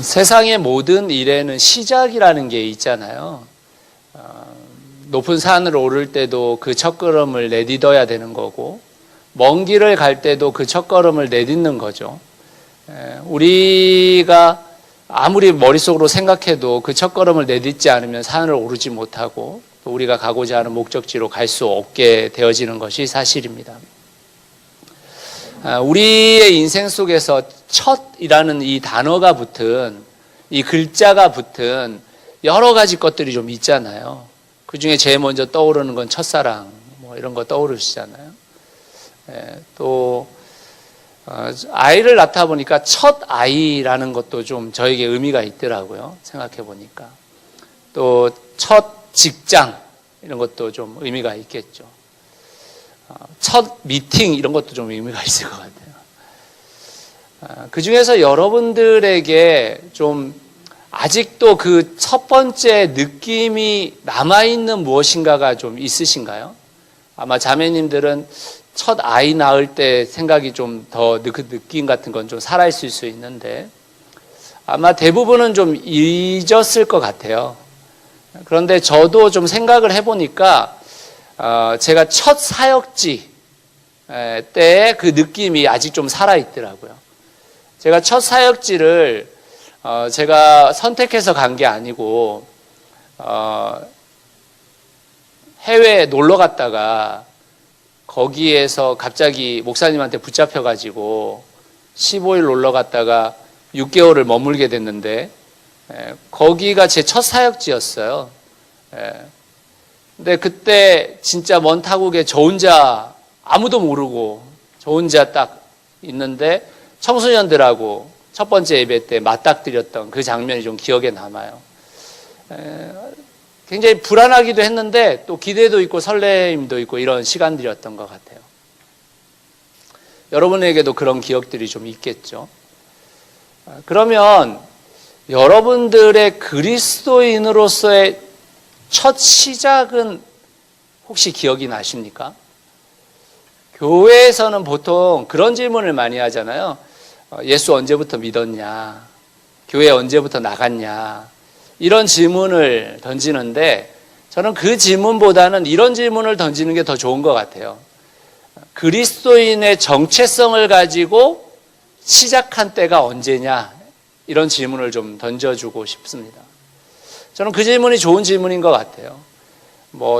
세상의 모든 일에는 시작이라는 게 있잖아요. 높은 산을 오를 때도 그 첫걸음을 내딛어야 되는 거고, 먼 길을 갈 때도 그 첫걸음을 내딛는 거죠. 우리가 아무리 머릿속으로 생각해도 그 첫걸음을 내딛지 않으면 산을 오르지 못하고 또 우리가 가고자 하는 목적지로 갈 수 없게 되어지는 것이 사실입니다. 우리의 인생 속에서 첫이라는 이 단어가 붙은, 이 글자가 붙은 여러 가지 것들이 좀 있잖아요. 그 중에 제일 먼저 떠오르는 건 첫사랑, 이런 거 떠오르시잖아요. 또 아이를 낳다 보니까 첫 아이라는 것도 좀 저에게 의미가 있더라고요. 생각해 보니까. 또 첫 직장, 이런 것도 좀 의미가 있겠죠. 첫 미팅, 이런 것도 좀 의미가 있을 것 같아요. 그 중에서 여러분들에게 좀 아직도 그 첫 번째 느낌이 남아있는 무엇인가가 좀 있으신가요? 아마 자매님들은 첫 아이 낳을 때 생각이 좀 더 그 느낌 같은 건 좀 살아있을 수 있는데 아마 대부분은 좀 잊었을 것 같아요. 그런데 저도 좀 생각을 해보니까 제가 첫 사역지 때의 그 느낌이 아직 좀 살아있더라고요. 제가 첫 사역지를 제가 선택해서 간 게 아니고 해외에 놀러 갔다가 거기에서 갑자기 목사님한테 붙잡혀가지고 15일 놀러 갔다가 6개월을 머물게 됐는데 거기가 제 첫 사역지였어요. 근데 그때 진짜 먼 타국에 저 혼자 아무도 모르고 저 혼자 딱 있는데 청소년들하고 첫 번째 예배 때 맞닥뜨렸던 그 장면이 좀 기억에 남아요. 굉장히 불안하기도 했는데 또 기대도 있고 설렘도 있고 이런 시간들이었던 것 같아요. 여러분에게도 그런 기억들이 좀 있겠죠. 그러면 여러분들의 그리스도인으로서의 첫 시작은 혹시 기억이 나십니까? 교회에서는 보통 그런 질문을 많이 하잖아요. 예수 언제부터 믿었냐? 교회 언제부터 나갔냐? 이런 질문을 던지는데 저는 그 질문보다는 이런 질문을 던지는 게 더 좋은 것 같아요. 그리스도인의 정체성을 가지고 시작한 때가 언제냐? 이런 질문을 좀 던져주고 싶습니다. 저는 그 질문이 좋은 질문인 것 같아요.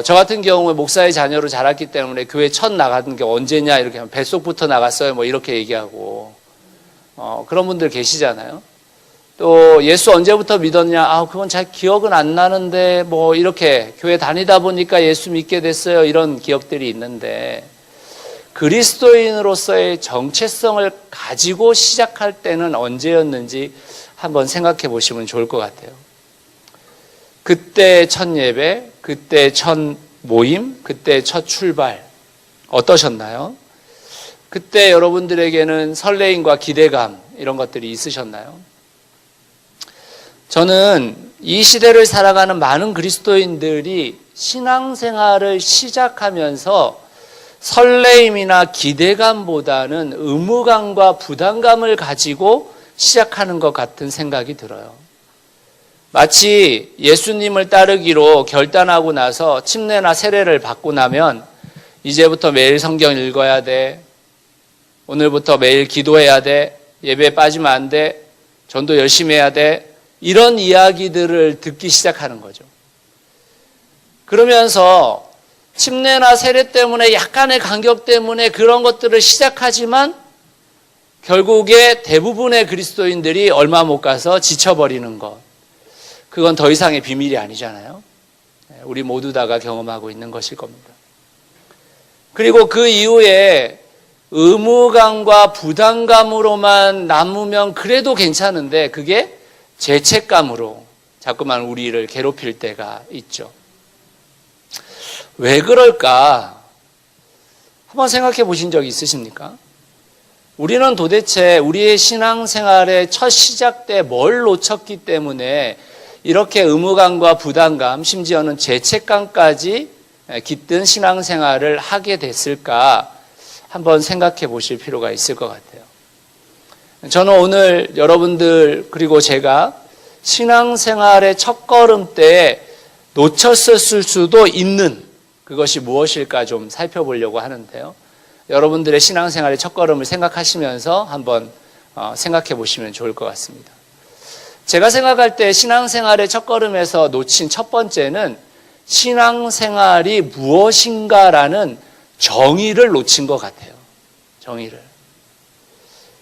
저 같은 경우에 목사의 자녀로 자랐기 때문에 교회 첫 나가는 게 언제냐 이렇게 하면 뱃속부터 나갔어요. 이렇게 얘기하고 그런 분들 계시잖아요. 또 예수 언제부터 믿었냐? 그건 잘 기억은 안 나는데 이렇게 교회 다니다 보니까 예수 믿게 됐어요. 이런 기억들이 있는데 그리스도인으로서의 정체성을 가지고 시작할 때는 언제였는지 한번 생각해 보시면 좋을 것 같아요. 그때 첫 예배, 그때 첫 모임, 그때 첫 출발 어떠셨나요? 그때 여러분들에게는 설레임과 기대감 이런 것들이 있으셨나요? 저는 이 시대를 살아가는 많은 그리스도인들이 신앙생활을 시작하면서 설레임이나 기대감보다는 의무감과 부담감을 가지고 시작하는 것 같은 생각이 들어요. 마치 예수님을 따르기로 결단하고 나서 침례나 세례를 받고 나면 이제부터 매일 성경 읽어야 돼. 오늘부터 매일 기도해야 돼. 예배에 빠지면 안 돼. 전도 열심히 해야 돼. 이런 이야기들을 듣기 시작하는 거죠. 그러면서 침례나 세례 때문에 약간의 간격 때문에 그런 것들을 시작하지만 결국에 대부분의 그리스도인들이 얼마 못 가서 지쳐버리는 것. 그건 더 이상의 비밀이 아니잖아요. 우리 모두 다가 경험하고 있는 것일 겁니다. 그리고 그 이후에 의무감과 부담감으로만 남으면 그래도 괜찮은데 그게 죄책감으로 자꾸만 우리를 괴롭힐 때가 있죠. 왜 그럴까? 한번 생각해 보신 적 있으십니까? 우리는 도대체 우리의 신앙생활의 첫 시작 때 뭘 놓쳤기 때문에 이렇게 의무감과 부담감, 심지어는 죄책감까지 깃든 신앙생활을 하게 됐을까? 한번 생각해 보실 필요가 있을 것 같아요. 저는 오늘 여러분들 그리고 제가 신앙생활의 첫걸음 때에 놓쳤을 수도 있는 그것이 무엇일까 좀 살펴보려고 하는데요. 여러분들의 신앙생활의 첫걸음을 생각하시면서 한번 생각해 보시면 좋을 것 같습니다. 제가 생각할 때 신앙생활의 첫걸음에서 놓친 첫 번째는 신앙생활이 무엇인가라는 정의를 놓친 것 같아요. 정의를.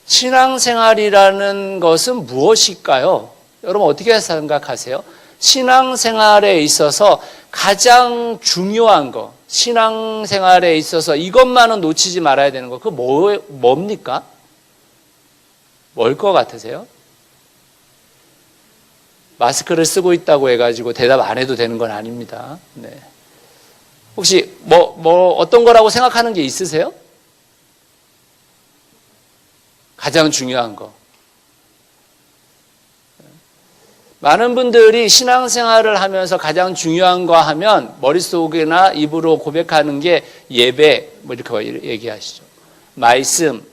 신앙생활이라는 것은 무엇일까요? 여러분 어떻게 생각하세요? 신앙생활에 있어서 가장 중요한 거, 신앙생활에 있어서 이것만은 놓치지 말아야 되는 거, 그거 뭡니까? 뭘 것 같으세요? 마스크를 쓰고 있다고 해가지고 대답 안 해도 되는 건 아닙니다. 네. 혹시 어떤 거라고 생각하는 게 있으세요? 가장 중요한 거. 많은 분들이 신앙생활을 하면서 가장 중요한 거 하면 머릿속이나 입으로 고백하는 게 예배, 이렇게 얘기하시죠. 말씀,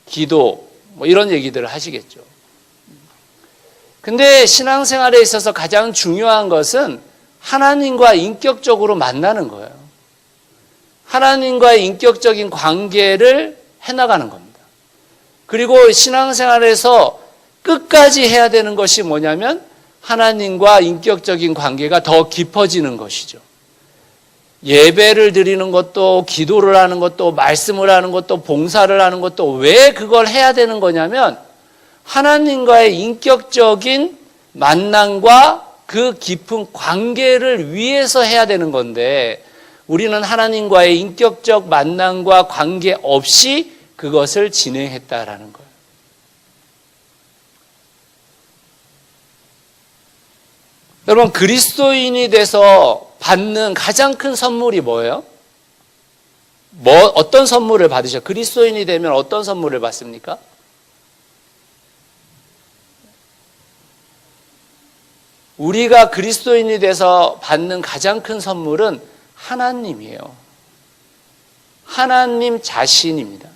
기도, 이런 얘기들을 하시겠죠. 근데 신앙생활에 있어서 가장 중요한 것은 하나님과 인격적으로 만나는 거예요. 하나님과의 인격적인 관계를 해나가는 겁니다. 그리고 신앙생활에서 끝까지 해야 되는 것이 뭐냐면 하나님과 인격적인 관계가 더 깊어지는 것이죠. 예배를 드리는 것도, 기도를 하는 것도, 말씀을 하는 것도, 봉사를 하는 것도 왜 그걸 해야 되는 거냐면 하나님과의 인격적인 만남과 그 깊은 관계를 위해서 해야 되는 건데 우리는 하나님과의 인격적 만남과 관계 없이 그것을 진행했다라는 거예요. 여러분, 그리스도인이 돼서 받는 가장 큰 선물이 뭐예요? 어떤 선물을 받으셔? 그리스도인이 되면 어떤 선물을 받습니까? 우리가 그리스도인이 돼서 받는 가장 큰 선물은 하나님이에요. 하나님 자신입니다.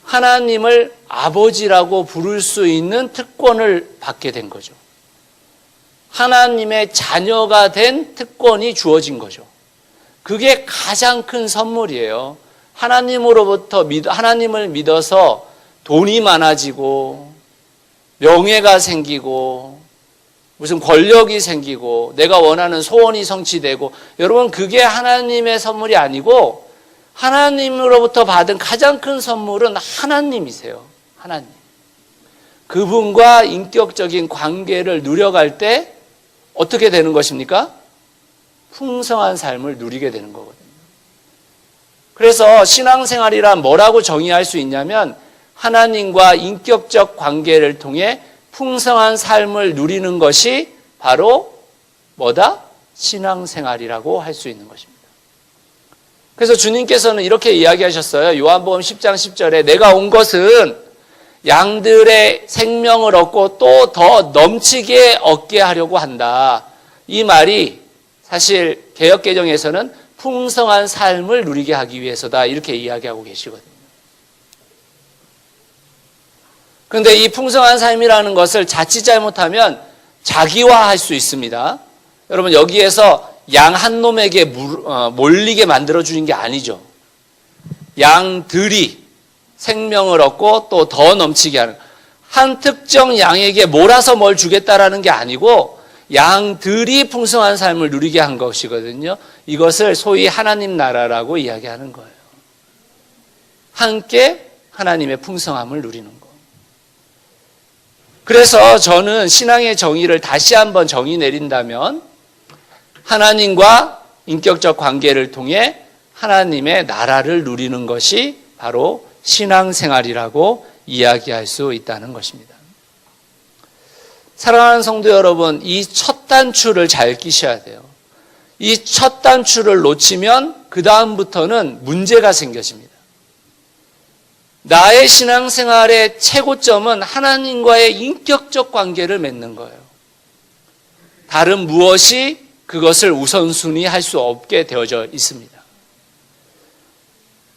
하나님을 아버지라고 부를 수 있는 특권을 받게 된 거죠. 하나님의 자녀가 된 특권이 주어진 거죠. 그게 가장 큰 선물이에요. 하나님을 믿어서 돈이 많아지고 명예가 생기고 무슨 권력이 생기고 내가 원하는 소원이 성취되고 여러분 그게 하나님의 선물이 아니고 하나님으로부터 받은 가장 큰 선물은 하나님이세요. 하나님. 그분과 인격적인 관계를 누려갈 때 어떻게 되는 것입니까? 풍성한 삶을 누리게 되는 거거든요. 그래서 신앙생활이란 뭐라고 정의할 수 있냐면 하나님과 인격적 관계를 통해 풍성한 삶을 누리는 것이 바로 뭐다? 신앙생활이라고 할 수 있는 것입니다. 그래서 주님께서는 이렇게 이야기하셨어요. 요한복음 10장 10절에 내가 온 것은 양들의 생명을 얻고 또 더 넘치게 얻게 하려고 한다. 이 말이 사실 개역개정에서는 풍성한 삶을 누리게 하기 위해서다. 이렇게 이야기하고 계시거든요. 그런데 이 풍성한 삶이라는 것을 자칫 잘못하면 자기화할 수 있습니다. 여러분 여기에서 양 한 놈에게 몰리게 만들어주는 게 아니죠. 양들이 생명을 얻고 또 더 넘치게 하는 한 특정 양에게 몰아서 뭘 주겠다라는 게 아니고 양들이 풍성한 삶을 누리게 한 것이거든요. 이것을 소위 하나님 나라라고 이야기하는 거예요. 함께 하나님의 풍성함을 누리는 거. 그래서 저는 신앙의 정의를 다시 한번 정의 내린다면 하나님과 인격적 관계를 통해 하나님의 나라를 누리는 것이 바로 신앙생활이라고 이야기할 수 있다는 것입니다. 사랑하는 성도 여러분, 이 첫 단추를 잘 끼셔야 돼요. 이 첫 단추를 놓치면 그 다음부터는 문제가 생겨집니다. 나의 신앙생활의 최고점은 하나님과의 인격적 관계를 맺는 거예요. 다른 무엇이 그것을 우선순위 할 수 없게 되어져 있습니다.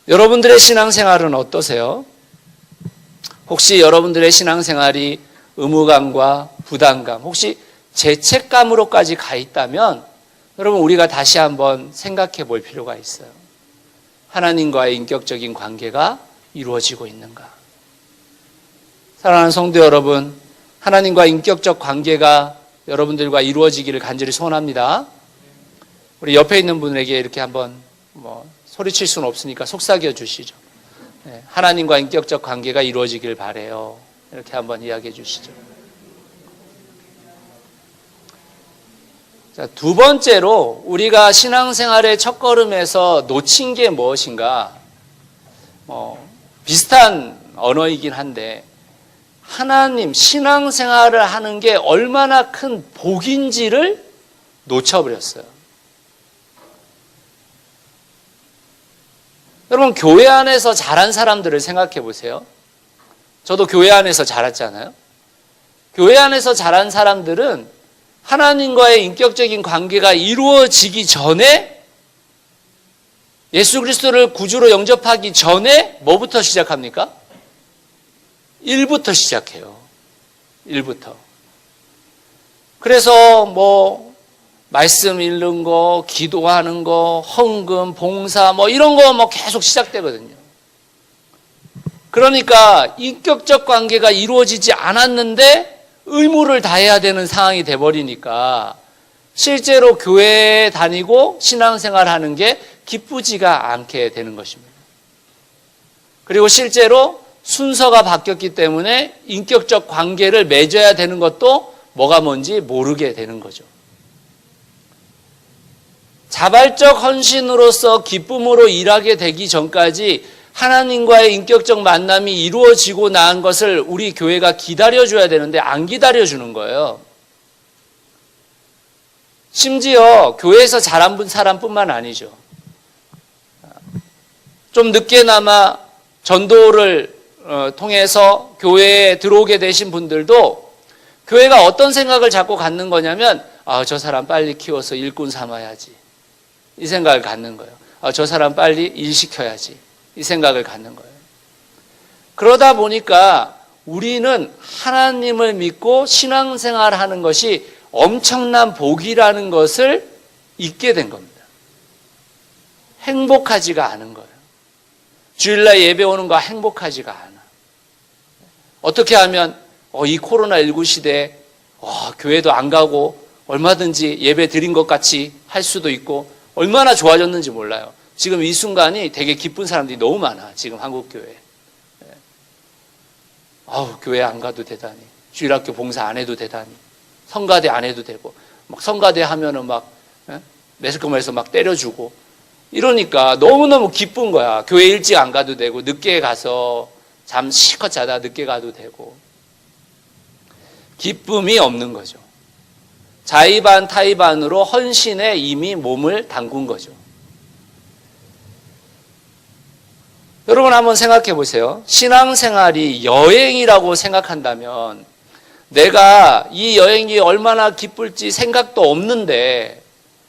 여러분들의 신앙생활은 어떠세요? 혹시 여러분들의 신앙생활이 의무감과 부담감, 혹시 죄책감으로까지 가 있다면 여러분 우리가 다시 한번 생각해 볼 필요가 있어요. 하나님과의 인격적인 관계가 이루어지고 있는가? 사랑하는 성도 여러분, 하나님과 인격적 관계가 여러분들과 이루어지기를 간절히 소원합니다. 우리 옆에 있는 분에게 이렇게 한번 소리칠 수는 없으니까 속삭여 주시죠. 네, 하나님과 인격적 관계가 이루어지길 바래요. 이렇게 한번 이야기해 주시죠. 자, 두 번째로 우리가 신앙생활의 첫걸음에서 놓친 게 무엇인가? 비슷한 언어이긴 한데 하나님, 신앙생활을 하는 게 얼마나 큰 복인지를 놓쳐버렸어요. 여러분, 교회 안에서 자란 사람들을 생각해 보세요. 저도 교회 안에서 자랐잖아요. 교회 안에서 자란 사람들은 하나님과의 인격적인 관계가 이루어지기 전에, 예수 그리스도를 구주로 영접하기 전에 뭐부터 시작합니까? 1부터 시작해요. 1부터. 그래서 말씀 읽는 거, 기도하는 거, 헌금, 봉사 이런 거 계속 시작되거든요. 그러니까 인격적 관계가 이루어지지 않았는데 의무를 다해야 되는 상황이 돼버리니까 실제로 교회에 다니고 신앙생활 하는 게 기쁘지가 않게 되는 것입니다. 그리고 실제로 순서가 바뀌었기 때문에 인격적 관계를 맺어야 되는 것도 뭐가 뭔지 모르게 되는 거죠. 자발적 헌신으로서 기쁨으로 일하게 되기 전까지 하나님과의 인격적 만남이 이루어지고 난 것을 우리 교회가 기다려줘야 되는데 안 기다려주는 거예요. 심지어 교회에서 자란 사람뿐만 아니죠. 좀 늦게나마 전도를 통해서 교회에 들어오게 되신 분들도 교회가 어떤 생각을 자꾸 갖는 거냐면 저 사람 빨리 키워서 일꾼 삼아야지, 이 생각을 갖는 거예요. 저 사람 빨리 일시켜야지, 이 생각을 갖는 거예요. 그러다 보니까 우리는 하나님을 믿고 신앙생활하는 것이 엄청난 복이라는 것을 잊게 된 겁니다. 행복하지가 않은 거예요. 주일날 예배 오는 거 행복하지가 않아. 어떻게 하면 이 코로나19 시대에 교회도 안 가고 얼마든지 예배 드린 것 같이 할 수도 있고 얼마나 좋아졌는지 몰라요. 지금 이 순간이 되게 기쁜 사람들이 너무 많아. 지금 한국 교회에. 교회 안 가도 되다니, 주일학교 봉사 안 해도 되다니, 성가대 안 해도 되고, 성가대 하면은 매스컴에서 때려주고 이러니까 너무너무 기쁜 거야. 교회 일찍 안 가도 되고 늦게 가서 잠 실컷 자다 늦게 가도 되고. 기쁨이 없는 거죠. 자의반 타의반으로 헌신에 이미 몸을 담근 거죠. 여러분 한번 생각해 보세요. 신앙생활이 여행이라고 생각한다면 내가 이 여행이 얼마나 기쁠지 생각도 없는데,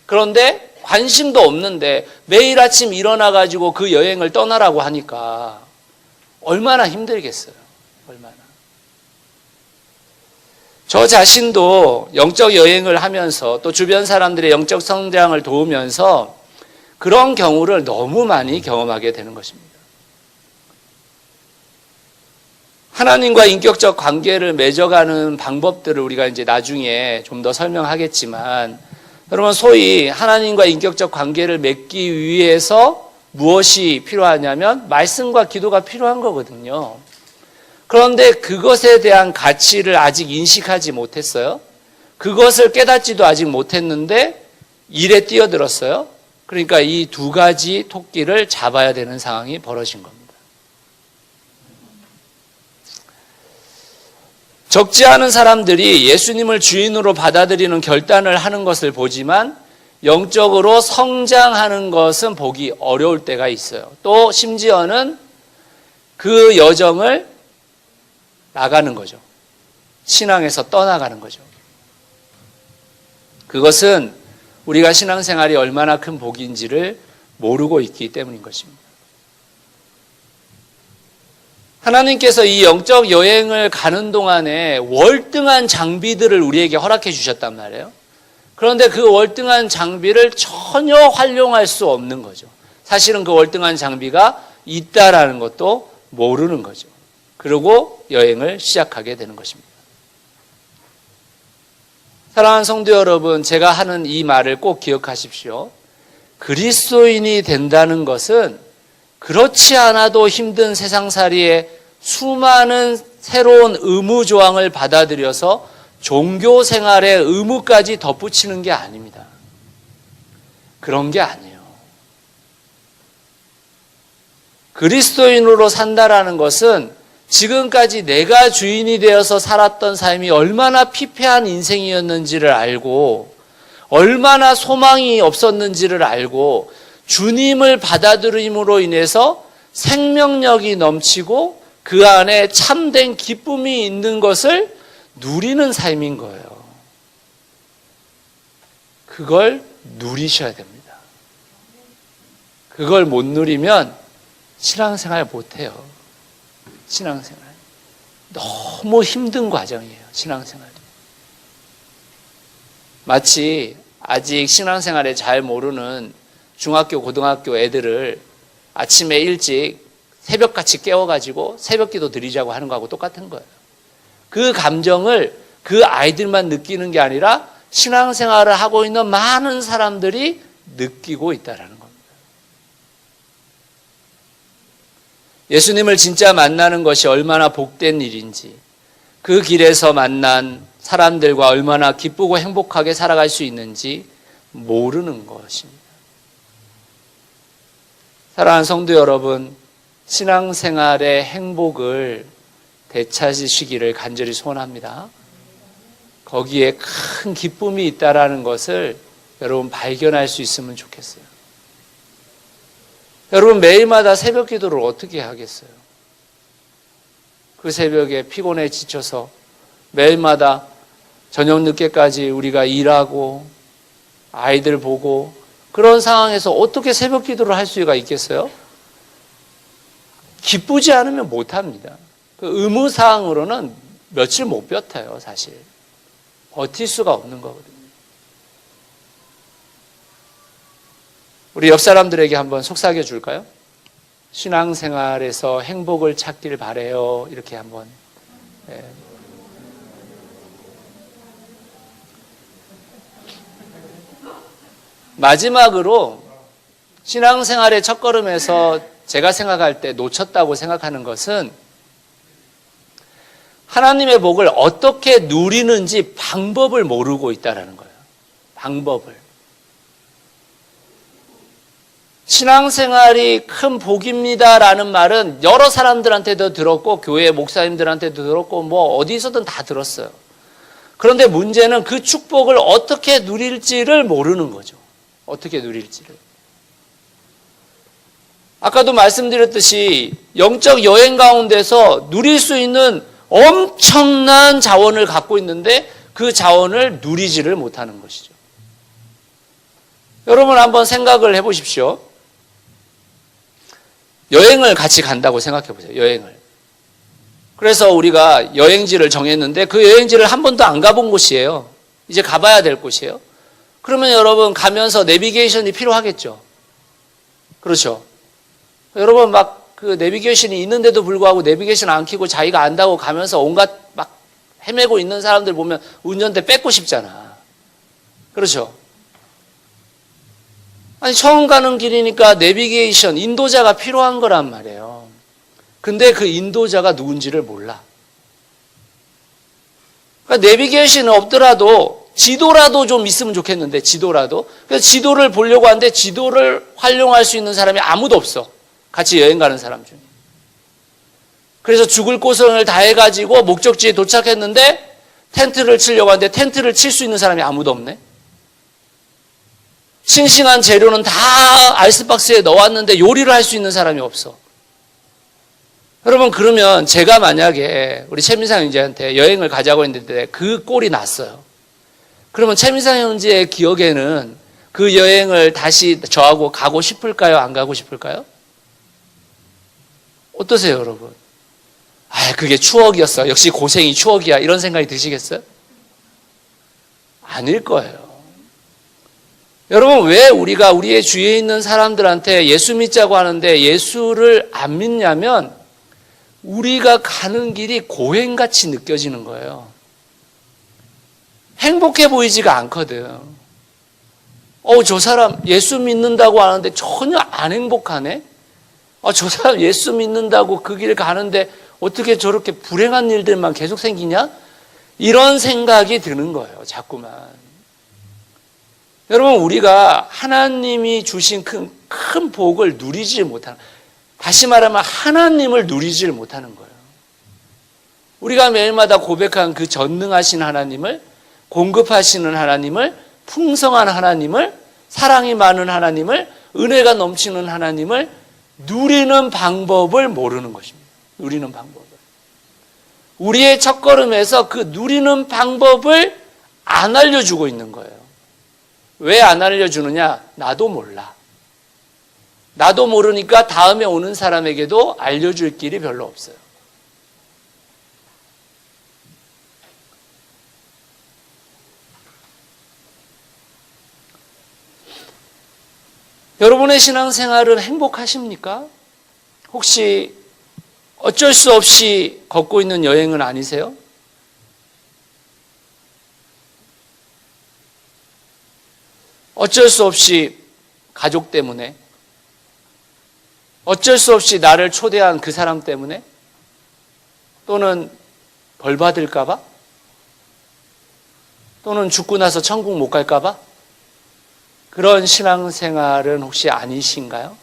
그런데 관심도 없는데 매일 아침 일어나가지고 그 여행을 떠나라고 하니까 얼마나 힘들겠어요. 얼마나. 저 자신도 영적 여행을 하면서 또 주변 사람들의 영적 성장을 도우면서 그런 경우를 너무 많이 경험하게 되는 것입니다. 하나님과 인격적 관계를 맺어가는 방법들을 우리가 이제 나중에 좀 더 설명하겠지만, 여러분 소위 하나님과 인격적 관계를 맺기 위해서 무엇이 필요하냐면 말씀과 기도가 필요한 거거든요. 그런데 그것에 대한 가치를 아직 인식하지 못했어요. 그것을 깨닫지도 아직 못했는데 일에 뛰어들었어요. 그러니까 이 두 가지 토끼를 잡아야 되는 상황이 벌어진 겁니다. 적지 않은 사람들이 예수님을 주인으로 받아들이는 결단을 하는 것을 보지만 영적으로 성장하는 것은 보기 어려울 때가 있어요. 또 심지어는 그 여정을 나가는 거죠. 신앙에서 떠나가는 거죠. 그것은 우리가 신앙생활이 얼마나 큰 복인지를 모르고 있기 때문인 것입니다. 하나님께서 이 영적 여행을 가는 동안에 월등한 장비들을 우리에게 허락해 주셨단 말이에요. 그런데 그 월등한 장비를 전혀 활용할 수 없는 거죠. 사실은 그 월등한 장비가 있다라는 것도 모르는 거죠. 그리고 여행을 시작하게 되는 것입니다. 사랑하는 성도 여러분, 제가 하는 이 말을 꼭 기억하십시오. 그리스도인이 된다는 것은 그렇지 않아도 힘든 세상살이에 수많은 새로운 의무조항을 받아들여서 종교 생활의 의무까지 덧붙이는 게 아닙니다. 그런 게 아니에요. 그리스도인으로 산다라는 것은 지금까지 내가 주인이 되어서 살았던 삶이 얼마나 피폐한 인생이었는지를 알고 얼마나 소망이 없었는지를 알고 주님을 받아들임으로 인해서 생명력이 넘치고 그 안에 참된 기쁨이 있는 것을 누리는 삶인 거예요. 그걸 누리셔야 됩니다. 그걸 못 누리면 신앙생활 못해요. 신앙생활. 너무 힘든 과정이에요. 신앙생활. 마치 아직 신앙생활에 잘 모르는 중학교, 고등학교 애들을 아침에 일찍 새벽같이 깨워가지고 새벽기도 드리자고 하는 거하고 똑같은 거예요. 그 감정을 그 아이들만 느끼는 게 아니라 신앙생활을 하고 있는 많은 사람들이 느끼고 있다는 겁니다. 예수님을 진짜 만나는 것이 얼마나 복된 일인지, 그 길에서 만난 사람들과 얼마나 기쁘고 행복하게 살아갈 수 있는지 모르는 것입니다. 사랑하는 성도 여러분, 신앙생활의 행복을 되찾으시기를 간절히 소원합니다. 거기에 큰 기쁨이 있다라는 것을 여러분 발견할 수 있으면 좋겠어요. 여러분 매일마다 새벽 기도를 어떻게 하겠어요? 그 새벽에 피곤해 지쳐서 매일마다 저녁 늦게까지 우리가 일하고 아이들 보고 그런 상황에서 어떻게 새벽 기도를 할 수가 있겠어요? 기쁘지 않으면 못합니다. 그 의무사항으로는 며칠 못 버텨요, 사실. 버틸 수가 없는 거거든요. 우리 옆 사람들에게 한번 속삭여 줄까요? 신앙생활에서 행복을 찾길 바래요. 이렇게 한번. 네. 마지막으로 신앙생활의 첫걸음에서 제가 생각할 때 놓쳤다고 생각하는 것은 하나님의 복을 어떻게 누리는지 방법을 모르고 있다는 거예요. 방법을. 신앙생활이 큰 복입니다라는 말은 여러 사람들한테도 들었고 교회 목사님들한테도 들었고 뭐 어디서든 다 들었어요. 그런데 문제는 그 축복을 어떻게 누릴지를 모르는 거죠. 어떻게 누릴지를. 아까도 말씀드렸듯이 영적 여행 가운데서 누릴 수 있는 엄청난 자원을 갖고 있는데 그 자원을 누리지를 못하는 것이죠. 여러분 한번 생각을 해보십시오. 여행을 같이 간다고 생각해 보세요. 여행을. 그래서 우리가 여행지를 정했는데 그 여행지를 한 번도 안 가본 곳이에요. 이제 가봐야 될 곳이에요. 그러면 여러분 가면서 내비게이션이 필요하겠죠. 그렇죠. 여러분 막 그 내비게이션이 있는데도 불구하고 내비게이션 안 켜고 자기가 안다고 가면서 온갖 막 헤매고 있는 사람들 보면 운전대 뺏고 싶잖아. 그렇죠. 아니 처음 가는 길이니까 내비게이션, 인도자가 필요한 거란 말이에요. 근데 그 인도자가 누군지를 몰라. 그러니까 내비게이션은 없더라도 지도라도 좀 있으면 좋겠는데 지도라도. 그래서 지도를 보려고 하는데 지도를 활용할 수 있는 사람이 아무도 없어. 같이 여행 가는 사람 중에. 그래서 죽을 고생을 다 해가지고 목적지에 도착했는데 텐트를 치려고 하는데 텐트를 칠 수 있는 사람이 아무도 없네. 싱싱한 재료는 다 아이스박스에 넣어왔는데 요리를 할 수 있는 사람이 없어. 여러분 그러면 제가 만약에 우리 최민상 형제한테 여행을 가자고 했는데 그 꼴이 났어요. 그러면 최민상 형제의 기억에는 그 여행을 다시 저하고 가고 싶을까요? 안 가고 싶을까요? 어떠세요 여러분? 그게 추억이었어. 역시 고생이 추억이야. 이런 생각이 드시겠어요? 아닐 거예요. 여러분, 왜 우리가 우리의 주위에 있는 사람들한테 예수 믿자고 하는데 예수를 안 믿냐면 우리가 가는 길이 고행같이 느껴지는 거예요. 행복해 보이지가 않거든. 저 사람 예수 믿는다고 하는데 전혀 안 행복하네? 저 사람 예수 믿는다고 그 길 가는데 어떻게 저렇게 불행한 일들만 계속 생기냐? 이런 생각이 드는 거예요, 자꾸만. 여러분, 우리가 하나님이 주신 큰 복을 누리지 못하는, 다시 말하면 하나님을 누리지 못하는 거예요. 우리가 매일마다 고백한 그 전능하신 하나님을, 공급하시는 하나님을, 풍성한 하나님을, 사랑이 많은 하나님을, 은혜가 넘치는 하나님을 누리는 방법을 모르는 것입니다. 누리는 방법을. 우리의 첫걸음에서 그 누리는 방법을 안 알려주고 있는 거예요. 왜 안 알려주느냐? 나도 몰라. 나도 모르니까 다음에 오는 사람에게도 알려줄 길이 별로 없어요. 여러분의 신앙생활은 행복하십니까? 혹시 어쩔 수 없이 걷고 있는 여행은 아니세요? 어쩔 수 없이 가족 때문에, 어쩔 수 없이 나를 초대한 그 사람 때문에, 또는 벌 받을까 봐, 또는 죽고 나서 천국 못 갈까 봐, 그런 신앙생활은 혹시 아니신가요?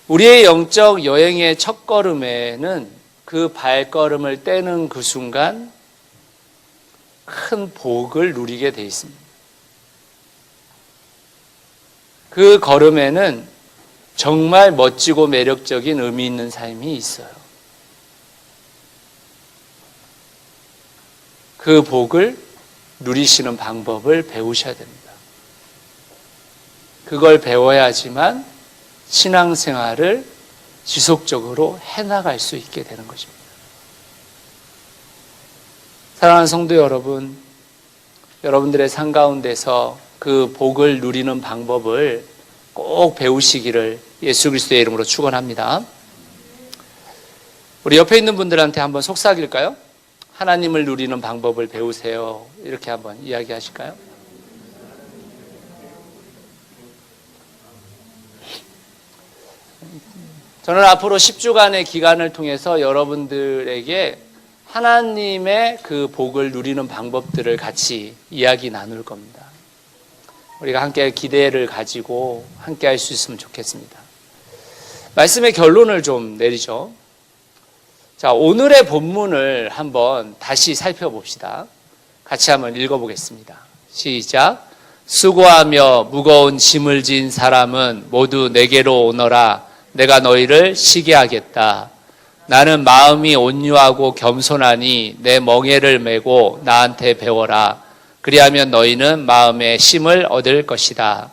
우리의 영적 여행의 첫걸음에는 그 발걸음을 떼는 그 순간 큰 복을 누리게 돼 있습니다. 그 걸음에는 정말 멋지고 매력적인 의미 있는 삶이 있어요. 그 복을 누리시는 방법을 배우셔야 됩니다. 그걸 배워야지만 신앙생활을 지속적으로 해나갈 수 있게 되는 것입니다. 사랑하는 성도 여러분, 여러분들의 삶 가운데서 그 복을 누리는 방법을 꼭 배우시기를 예수 그리스도의 이름으로 축원합니다. 우리 옆에 있는 분들한테 한번 속삭일까요? 하나님을 누리는 방법을 배우세요. 이렇게 한번 이야기하실까요? 저는 앞으로 10주간의 기간을 통해서 여러분들에게 하나님의 그 복을 누리는 방법들을 같이 이야기 나눌 겁니다. 우리가 함께 기대를 가지고 함께 할 수 있으면 좋겠습니다. 말씀의 결론을 좀 내리죠. 자, 오늘의 본문을 한번 다시 살펴봅시다. 같이 한번 읽어보겠습니다. 시작. 수고하며 무거운 짐을 진 사람은 모두 내게로 오너라. 내가 너희를 쉬게 하겠다. 나는 마음이 온유하고 겸손하니 내 멍에를 메고 나한테 배워라. 그리하면 너희는 마음의 쉼을 얻을 것이다.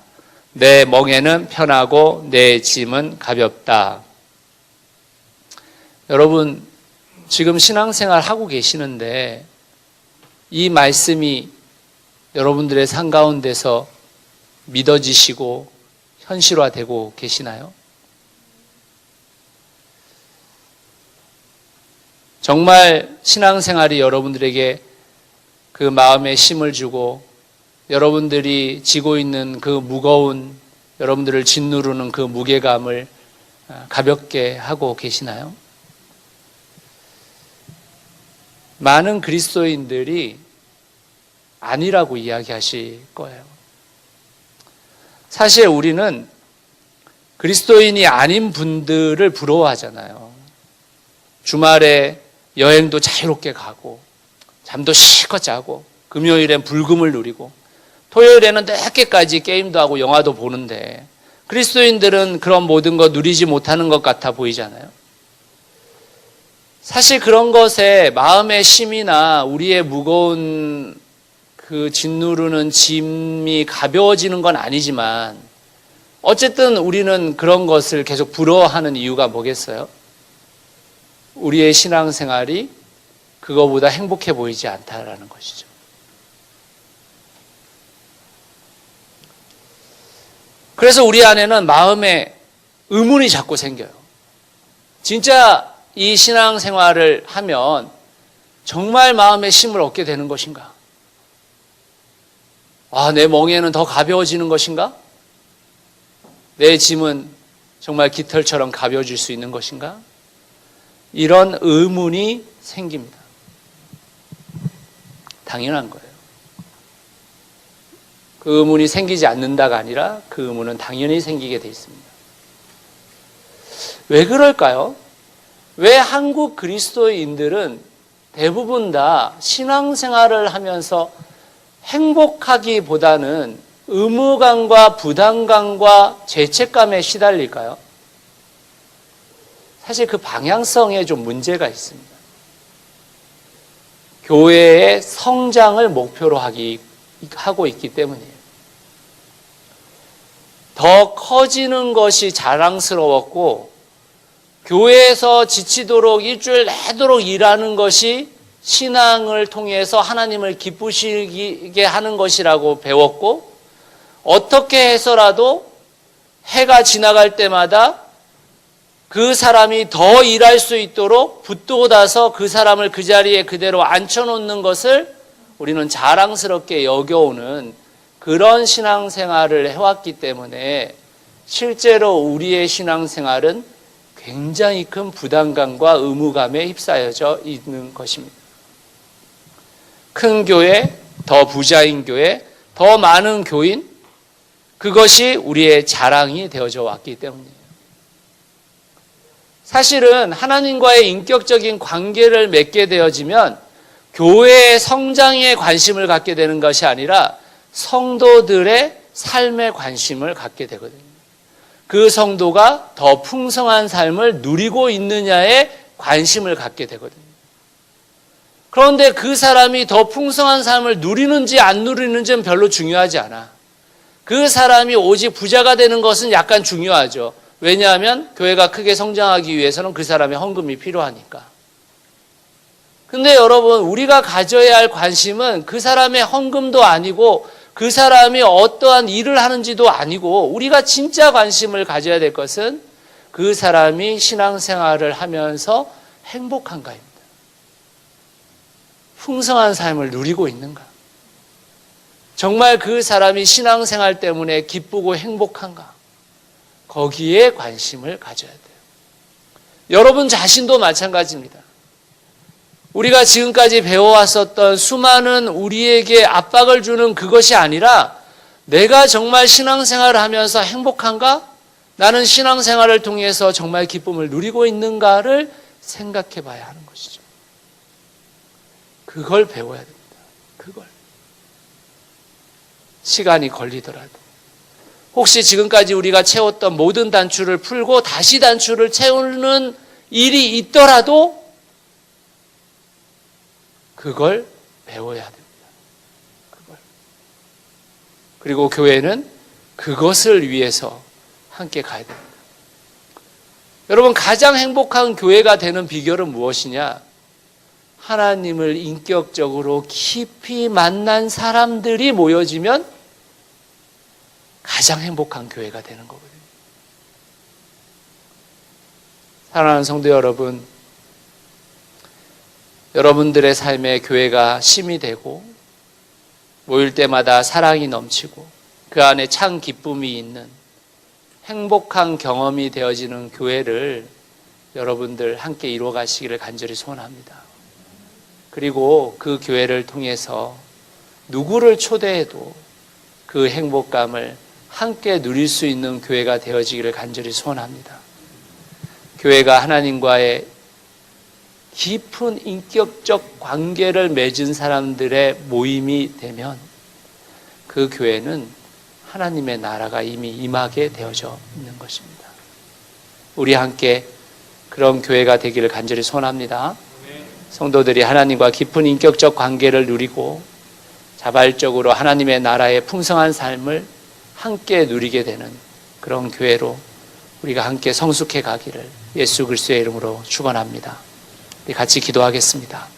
내 멍에는 편하고 내 짐은 가볍다. 여러분, 지금 신앙생활 하고 계시는데 이 말씀이 여러분들의 삶 가운데서 믿어지시고 현실화되고 계시나요? 정말 신앙생활이 여러분들에게 그 마음에 힘을 주고 여러분들이 지고 있는 그 무거운, 여러분들을 짓누르는 그 무게감을 가볍게 하고 계시나요? 많은 그리스도인들이 아니라고 이야기하실 거예요. 사실 우리는 그리스도인이 아닌 분들을 부러워하잖아요. 주말에 여행도 자유롭게 가고 잠도 실컷 자고 금요일엔 불금을 누리고 토요일에는 늦게까지 게임도 하고 영화도 보는데 그리스도인들은 그런 모든 거 누리지 못하는 것 같아 보이잖아요. 사실 그런 것에 마음의 심이나 우리의 무거운 그 짓누르는 짐이 가벼워지는 건 아니지만 어쨌든 우리는 그런 것을 계속 부러워하는 이유가 뭐겠어요? 우리의 신앙생활이 그거보다 행복해 보이지 않다라는 것이죠. 그래서 우리 안에는 마음에 의문이 자꾸 생겨요. 진짜 이 신앙생활을 하면 정말 마음의 쉼을 얻게 되는 것인가? 내 멍에는 더 가벼워지는 것인가? 내 짐은 정말 깃털처럼 가벼워질 수 있는 것인가? 이런 의문이 생깁니다. 당연한 거예요. 그 의문이 생기지 않는다가 아니라 그 의문은 당연히 생기게 돼 있습니다. 왜 그럴까요? 왜 한국 그리스도인들은 대부분 다 신앙생활을 하면서 행복하기보다는 의무감과 부담감과 죄책감에 시달릴까요? 사실 그 방향성에 좀 문제가 있습니다. 교회의 성장을 목표로 하고 있기 때문이에요. 더 커지는 것이 자랑스러웠고 교회에서 지치도록 일주일 내도록 일하는 것이 신앙을 통해서 하나님을 기쁘시게 하는 것이라고 배웠고, 어떻게 해서라도 해가 지나갈 때마다 그 사람이 더 일할 수 있도록 붙돋아서 그 사람을 그 자리에 그대로 앉혀놓는 것을 우리는 자랑스럽게 여겨오는 그런 신앙생활을 해왔기 때문에 실제로 우리의 신앙생활은 굉장히 큰 부담감과 의무감에 휩싸여져 있는 것입니다. 큰 교회, 더 부자인 교회, 더 많은 교인, 그것이 우리의 자랑이 되어져 왔기 때문이에요. 사실은 하나님과의 인격적인 관계를 맺게 되어지면 교회의 성장에 관심을 갖게 되는 것이 아니라 성도들의 삶에 관심을 갖게 되거든요. 그 성도가 더 풍성한 삶을 누리고 있느냐에 관심을 갖게 되거든요. 그런데 그 사람이 더 풍성한 삶을 누리는지 안 누리는지는 별로 중요하지 않아. 그 사람이 오직 부자가 되는 것은 약간 중요하죠. 왜냐하면 교회가 크게 성장하기 위해서는 그 사람의 헌금이 필요하니까. 근데 여러분, 우리가 가져야 할 관심은 그 사람의 헌금도 아니고 그 사람이 어떠한 일을 하는지도 아니고, 우리가 진짜 관심을 가져야 될 것은 그 사람이 신앙생활을 하면서 행복한가입니다. 풍성한 삶을 누리고 있는가? 정말 그 사람이 신앙생활 때문에 기쁘고 행복한가? 거기에 관심을 가져야 돼요. 여러분 자신도 마찬가지입니다. 우리가 지금까지 배워왔었던 수많은 우리에게 압박을 주는 그것이 아니라, 내가 정말 신앙생활을 하면서 행복한가? 나는 신앙생활을 통해서 정말 기쁨을 누리고 있는가를 생각해 봐야 하는 것이죠. 그걸 배워야 됩니다. 그걸. 시간이 걸리더라도. 혹시 지금까지 우리가 채웠던 모든 단추를 풀고 다시 단추를 채우는 일이 있더라도 그걸 배워야 됩니다. 그걸. 그리고 교회는 그것을 위해서 함께 가야 됩니다. 여러분, 가장 행복한 교회가 되는 비결은 무엇이냐? 하나님을 인격적으로 깊이 만난 사람들이 모여지면 가장 행복한 교회가 되는 거거든요. 사랑하는 성도 여러분, 여러분들의 삶에 교회가 쉼이 되고 모일 때마다 사랑이 넘치고 그 안에 참 기쁨이 있는 행복한 경험이 되어지는 교회를 여러분들 함께 이루어 가시기를 간절히 소원합니다. 그리고 그 교회를 통해서 누구를 초대해도 그 행복감을 함께 누릴 수 있는 교회가 되어지기를 간절히 소원합니다. 교회가 하나님과의 깊은 인격적 관계를 맺은 사람들의 모임이 되면 그 교회는 하나님의 나라가 이미 임하게 되어져 있는 것입니다. 우리 함께 그런 교회가 되기를 간절히 소원합니다. 성도들이 하나님과 깊은 인격적 관계를 누리고 자발적으로 하나님의 나라의 풍성한 삶을 함께 누리게 되는 그런 교회로 우리가 함께 성숙해 가기를 예수 그리스도의 이름으로 축원합니다. 우리 같이 기도하겠습니다.